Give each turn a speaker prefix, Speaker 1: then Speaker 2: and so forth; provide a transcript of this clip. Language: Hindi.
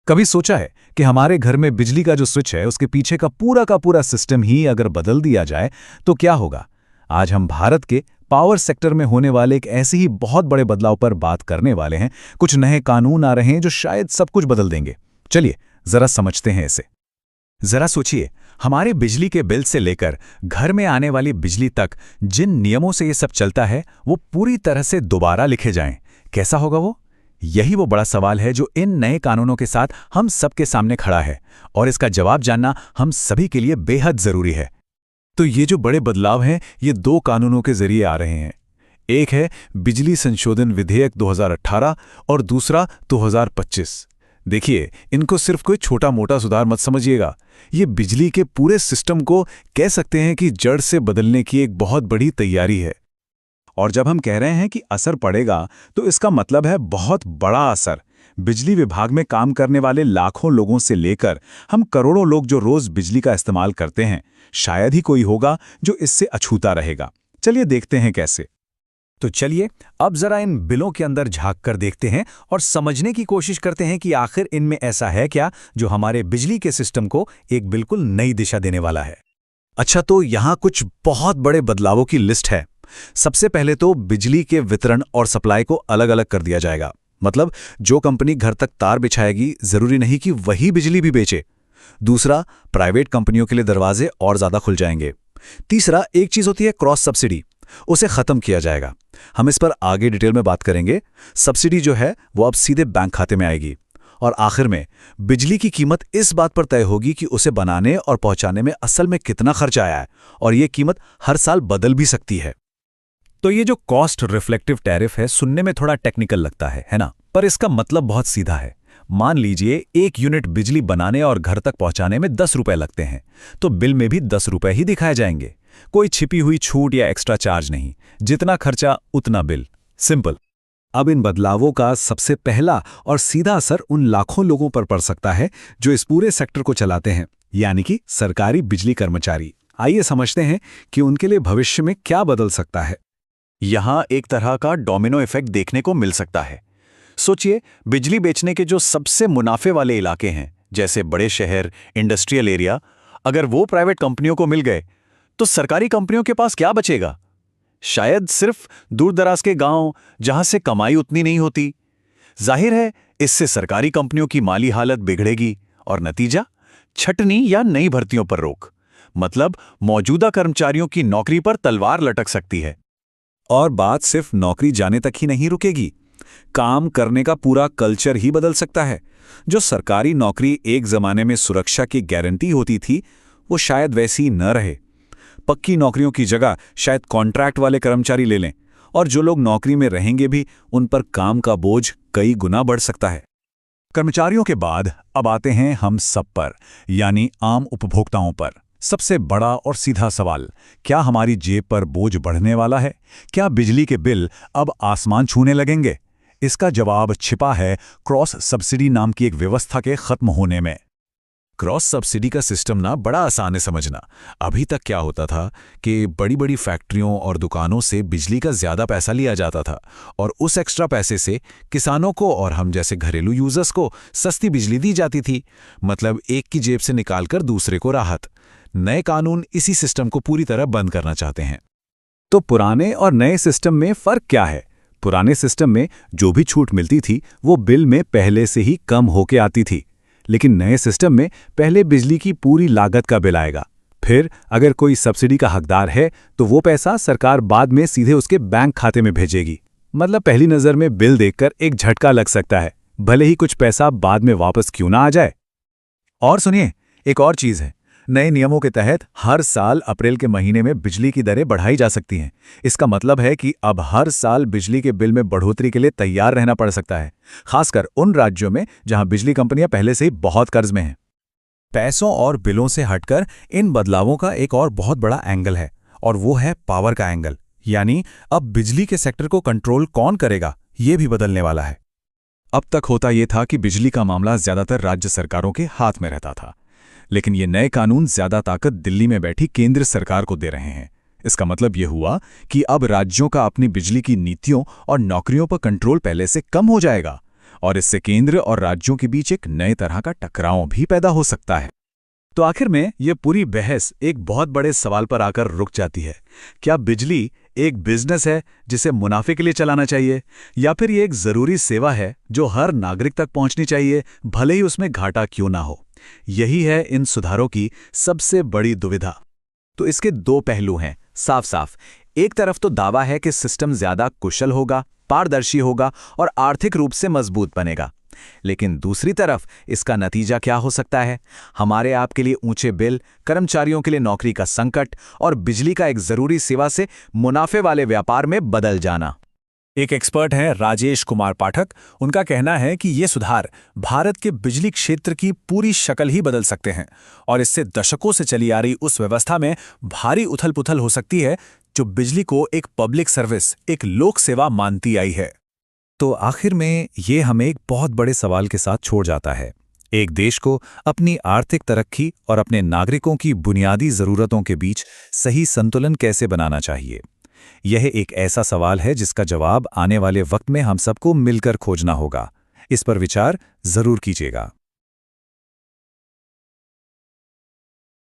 Speaker 1: कभी सोचा है कि हमारे घर में बिजली का जो स्विच है उसके पीछे का पूरा सिस्टम ही अगर बदल दिया जाए तो क्या होगा? आज हम भारत के पावर सेक्टर में होने वाले एक ऐसे ही बहुत बड़े बदलाव पर बात करने वाले हैं। कुछ नए कानून आ रहे हैं जो शायद सब कुछ बदल देंगे। चलिए जरा समझते हैं इसे। जरा सोचिए, हमारे बिजली के बिल से लेकर घर में आने वाली बिजली तक जिन नियमों से ये सब चलता है वो पूरी तरह से दोबारा लिखे जाएं। कैसा होगा वो? यही वो बड़ा सवाल है जो इन नए कानूनों के साथ हम सबके सामने खड़ा है, और इसका जवाब जानना हम सभी के लिए बेहद जरूरी है। तो ये जो बड़े बदलाव हैं ये दो कानूनों के जरिए आ रहे हैं। एक है बिजली संशोधन विधेयक 2018 और दूसरा 2025। देखिए, इनको सिर्फ कोई छोटा मोटा सुधार मत समझिएगा। ये बिजली के पूरे सिस्टम को कह सकते हैं कि जड़ से बदलने की एक बहुत बड़ी तैयारी है। और जब हम कह रहे हैं कि असर पड़ेगा तो इसका मतलब है बहुत बड़ा असर। बिजली विभाग में काम करने वाले लाखों लोगों से लेकर हम करोड़ों लोग जो रोज बिजली का इस्तेमाल करते हैं, शायद ही कोई होगा जो इससे अछूता रहेगा। चलिए देखते हैं कैसे। तो चलिए अब जरा इन बिलों के अंदर झांक कर देखते हैं और समझने की कोशिश करते हैं कि आखिर इनमें ऐसा है क्या जो हमारे बिजली के सिस्टम को एक बिल्कुल नई दिशा देने वाला है। अच्छा, तो यहाँ कुछ बहुत बड़े बदलावों की लिस्ट है। सबसे पहले तो बिजली के वितरण और सप्लाई को अलग अलग कर दिया जाएगा। मतलब जो कंपनी घर तक तार बिछाएगी जरूरी नहीं कि वही बिजली भी बेचे। दूसरा, प्राइवेट कंपनियों के लिए दरवाजे और ज्यादा खुल जाएंगे। तीसरा, एक चीज होती है क्रॉस सब्सिडी, उसे खत्म किया जाएगा। हम इस पर आगे डिटेल में बात करेंगे। सब्सिडी जो है वो अब सीधे बैंक खाते में आएगी। और आखिर में बिजली की कीमत इस बात पर तय होगी कि उसे बनाने और पहुंचाने में असल में कितना खर्च आया है, और ये कीमत हर साल बदल भी सकती है। तो ये जो कॉस्ट रिफ्लेक्टिव टैरिफ है सुनने में थोड़ा टेक्निकल लगता है ना? पर इसका मतलब बहुत सीधा है। मान लीजिए 1 यूनिट बिजली बनाने और घर तक पहुंचाने में 10 रुपए लगते हैं, तो बिल में भी 10 रुपए ही दिखाए जाएंगे। कोई छिपी हुई छूट या एक्स्ट्रा चार्ज नहीं, जितना खर्चा उतना बिल। सिंपल। अब इन बदलावों का सबसे पहला और सीधा असर उन लाखों लोगों पर पड़ सकता है जो इस पूरे सेक्टर को चलाते हैं, यानी कि सरकारी बिजली कर्मचारी। आइए समझते हैं कि उनके लिए भविष्य में क्या बदल सकता है। यहां एक तरह का डोमिनो इफेक्ट देखने को मिल सकता है। सोचिए, बिजली बेचने के जो सबसे मुनाफे वाले इलाके हैं, जैसे बड़े शहर, इंडस्ट्रियल एरिया, अगर वो प्राइवेट कंपनियों को मिल गए तो सरकारी कंपनियों के पास क्या बचेगा? शायद सिर्फ दूर दराज के गांव जहां से कमाई उतनी नहीं होती। जाहिर है, इससे सरकारी कंपनियों की माली हालत बिगड़ेगी और नतीजा छटनी या नई भर्तियों पर रोक। मतलब मौजूदा कर्मचारियों की नौकरी पर तलवार लटक सकती है। और बात सिर्फ नौकरी जाने तक ही नहीं रुकेगी, काम करने का पूरा कल्चर ही बदल सकता है। जो सरकारी नौकरी एक जमाने में सुरक्षा की गारंटी होती थी, वो शायद वैसी न रहे। पक्की नौकरियों की जगह शायद कॉन्ट्रैक्ट वाले कर्मचारी ले लें, और जो लोग नौकरी में रहेंगे भी उन पर काम का बोझ कई गुना बढ़ सकता है। कर्मचारियों के बाद अब आते हैं हम सब पर, यानी आम उपभोक्ताओं पर। सबसे बड़ा और सीधा सवाल, क्या हमारी जेब पर बोझ बढ़ने वाला है? क्या बिजली के बिल अब आसमान छूने लगेंगे? इसका जवाब छिपा है क्रॉस सब्सिडी नाम की एक व्यवस्था के खत्म होने में। क्रॉस सब्सिडी का सिस्टम ना बड़ा आसान है समझना। अभी तक क्या होता था कि बड़ी बड़ी फैक्ट्रियों और दुकानों से बिजली का ज्यादा पैसा लिया जाता था, और उस एक्स्ट्रा पैसे से किसानों को और हम जैसे घरेलू यूजर्स को सस्ती बिजली दी जाती थी। मतलब एक की जेब से निकालकर दूसरे को राहत। नए कानून इसी सिस्टम को पूरी तरह बंद करना चाहते हैं। तो पुराने और नए सिस्टम में फर्क क्या है? पुराने सिस्टम में जो भी छूट मिलती थी वो बिल में पहले से ही कम होके आती थी, लेकिन नए सिस्टम में पहले बिजली की पूरी लागत का बिल आएगा। फिर अगर कोई सब्सिडी का हकदार है तो वो पैसा सरकार बाद में सीधे उसके बैंक खाते में भेजेगी। मतलब पहली नज़र में बिल देखकर एक झटका लग सकता है, भले ही कुछ पैसा बाद में वापस क्यों ना आ जाए। और सुनिए, एक और चीज़ है। नए नियमों के तहत हर साल अप्रैल के महीने में बिजली की दरें बढ़ाई जा सकती हैं। इसका मतलब है कि अब हर साल बिजली के बिल में बढ़ोतरी के लिए तैयार रहना पड़ सकता है, खासकर उन राज्यों में जहां बिजली कंपनियां पहले से ही बहुत कर्ज में हैं। पैसों और बिलों से हटकर इन बदलावों का एक और बहुत बड़ा एंगल है, और वो है पावर का एंगल। यानी अब बिजली के सेक्टर को कंट्रोल कौन करेगा, ये भी बदलने वाला है। अब तक होता ये था कि बिजली का मामला ज्यादातर राज्य सरकारों के हाथ में रहता था, लेकिन ये नए कानून ज्यादा ताकत दिल्ली में बैठी केंद्र सरकार को दे रहे हैं। इसका मतलब ये हुआ कि अब राज्यों का अपनी बिजली की नीतियों और नौकरियों पर कंट्रोल पहले से कम हो जाएगा, और इससे केंद्र और राज्यों के बीच एक नए तरह का टकराव भी पैदा हो सकता है। तो आखिर में ये पूरी बहस एक बहुत बड़े सवाल पर आकर रुक जाती है। क्या बिजली एक बिजनेस है जिसे मुनाफे के लिए चलाना चाहिए, या फिर ये एक ज़रूरी सेवा है जो हर नागरिक तक पहुंचनी चाहिए, भले ही उसमें घाटा क्यों ना हो? यही है इन सुधारों की सबसे बड़ी दुविधा। तो इसके दो पहलू हैं साफ साफ। एक तरफ तो दावा है कि सिस्टम ज्यादा कुशल होगा, पारदर्शी होगा और आर्थिक रूप से मजबूत बनेगा। लेकिन दूसरी तरफ इसका नतीजा क्या हो सकता है? हमारे आपके लिए ऊंचे बिल, कर्मचारियों के लिए नौकरी का संकट और बिजली का एक जरूरी सेवा से मुनाफे वाले व्यापार में बदल जाना।
Speaker 2: एक एक्सपर्ट हैं राजेश कुमार पाठक। उनका कहना है कि ये सुधार भारत के बिजली क्षेत्र की पूरी शक्ल ही बदल सकते हैं और इससे दशकों से चली आ रही उस व्यवस्था में भारी उथल-पुथल हो सकती है जो बिजली को एक पब्लिक सर्विस, एक लोक सेवा मानती आई है।
Speaker 1: तो आखिर में ये हमें एक बहुत बड़े सवाल के साथ छोड़ जाता है। एक देश को अपनी आर्थिक तरक्की और अपने नागरिकों की बुनियादी ज़रूरतों के बीच सही संतुलन कैसे बनाना चाहिए? यह एक ऐसा सवाल है जिसका जवाब आने वाले वक्त में हम सबको मिलकर खोजना होगा। इस पर विचार जरूर कीजिएगा।